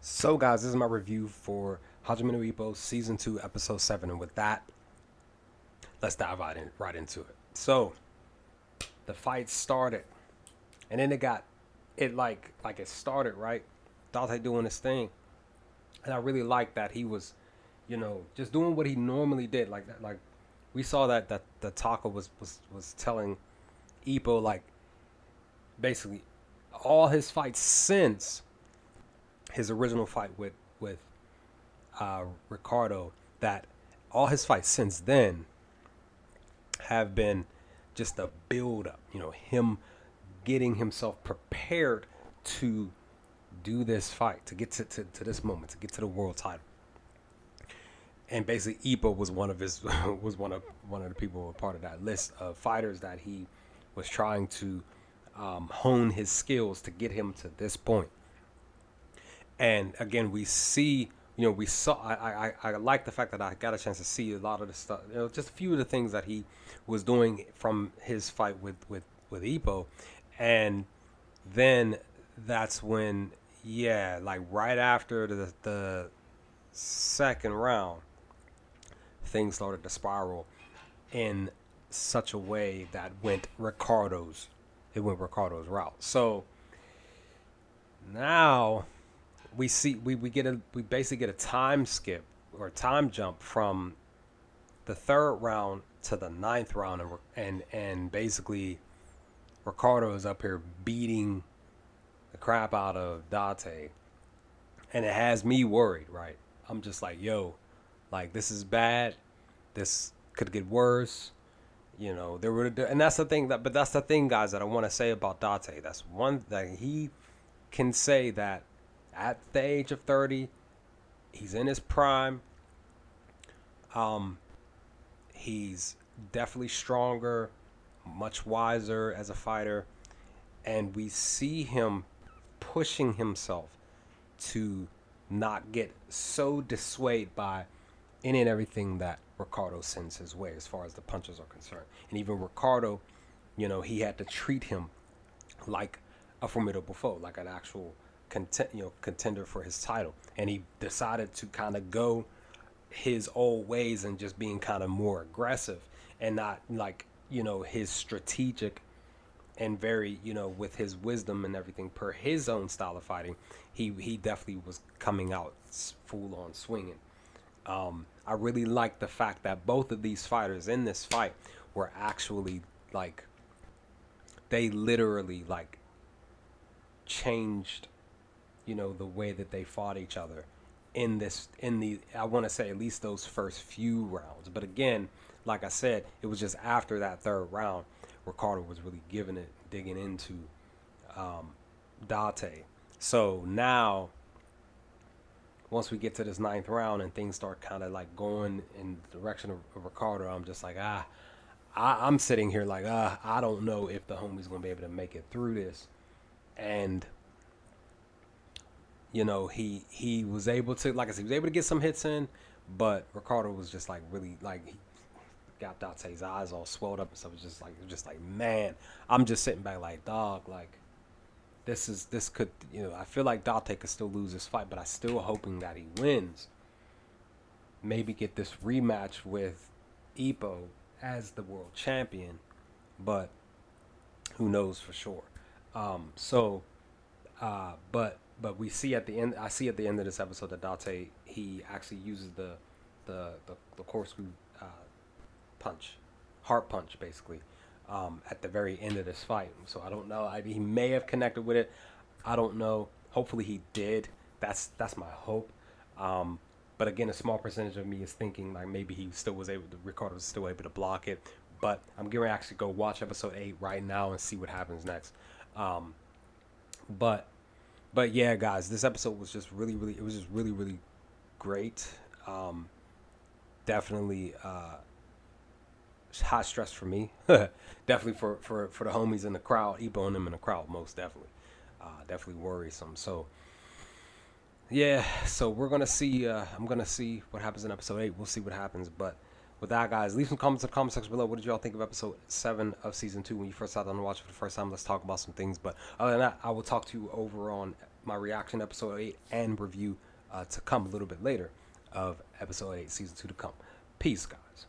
So, guys, this is my review for Hajime no Ippo Season 2, Episode 7. And with that, let's dive right into it. So, the fight started. And then it it started, right? Date doing his thing. And I really liked that he was, just doing what he normally did. Like that, like we saw that the Taka was telling Ippo, like, basically all his fights since his original fight with Ricardo, that all his fights since then have been just a build up, him getting himself prepared to do this fight, to get to this moment, to get to the world title. And basically Ippo was one of his was one of the people who were part of that list of fighters that he was trying to hone his skills to get him to this point. And again, we see, we saw. I like the fact that I got a chance to see a lot of the stuff. Just a few of the things that he was doing from his fight with Ippo, and then that's when, yeah, like right after the second round, things started to spiral in such a way that went Ricardo's route. So now we see we basically get a time skip or time jump from the third round to the ninth round, and basically Ricardo is up here beating the crap out of Date, and it has me worried, right? I'm just like, yo, like, this is bad. This could get worse. And that's the thing that's the thing, guys, that I want to say about Date. That's one that he can say that at the age of 30, he's in his prime. He's definitely stronger, much wiser as a fighter, and we see him pushing himself to not get so dissuaded by any and everything that Ricardo sends his way as far as the punches are concerned. And even Ricardo, he had to treat him like a formidable foe, like an actual contender for his title. And he decided to kind of go his old ways and just being kind of more aggressive and not like, his strategic and very, with his wisdom and everything per his own style of fighting. He definitely was coming out full on swinging. I really like the fact that both of these fighters in this fight were actually like, they literally like changed, the way that they fought each other I want to say at least those first few rounds. But again, like I said, it was just after that third round, Ricardo was really digging into Date. So now, once we get to this ninth round and things start kind of like going in the direction of Ricardo, I'm just like, I'm sitting here like, I don't know if the homie's gonna be able to make it through this. And he was able to, like I said, he was able to get some hits in, but Ricardo was just like really, like, he got Date's eyes all swelled up and stuff. It was just like, man, I'm just sitting back like, dog, like, this could, I feel like Date could still lose this fight, but I'm still hoping that he wins. Maybe get this rematch with Ippo as the world champion, but who knows for sure. But we see at the end. I see at the end of this episode that Date, he actually uses the corkscrew punch, heart punch, basically, at the very end of this fight. So I don't know. He may have connected with it. I don't know. Hopefully he did. That's my hope. But again, a small percentage of me is thinking like maybe Ricardo was still able to block it. But I'm going to actually go watch episode 8 right now and see what happens next. But yeah, guys, this episode was just really, really great. Definitely high stress for me. Definitely for the homies in the crowd, Ippo and them in the crowd, most definitely. Definitely worrisome. So yeah, so we're gonna see. I'm gonna see what happens in episode 8. We'll see what happens. But with that, guys, leave some comments in the comment section below. What did y'all think of episode 7 of season 2 when you first sat down to watch it for the first time? Let's talk about some things. But other than that, I will talk to you over on my reaction to episode 8 and review to come a little bit later of episode 8, season 2 to come. Peace, guys.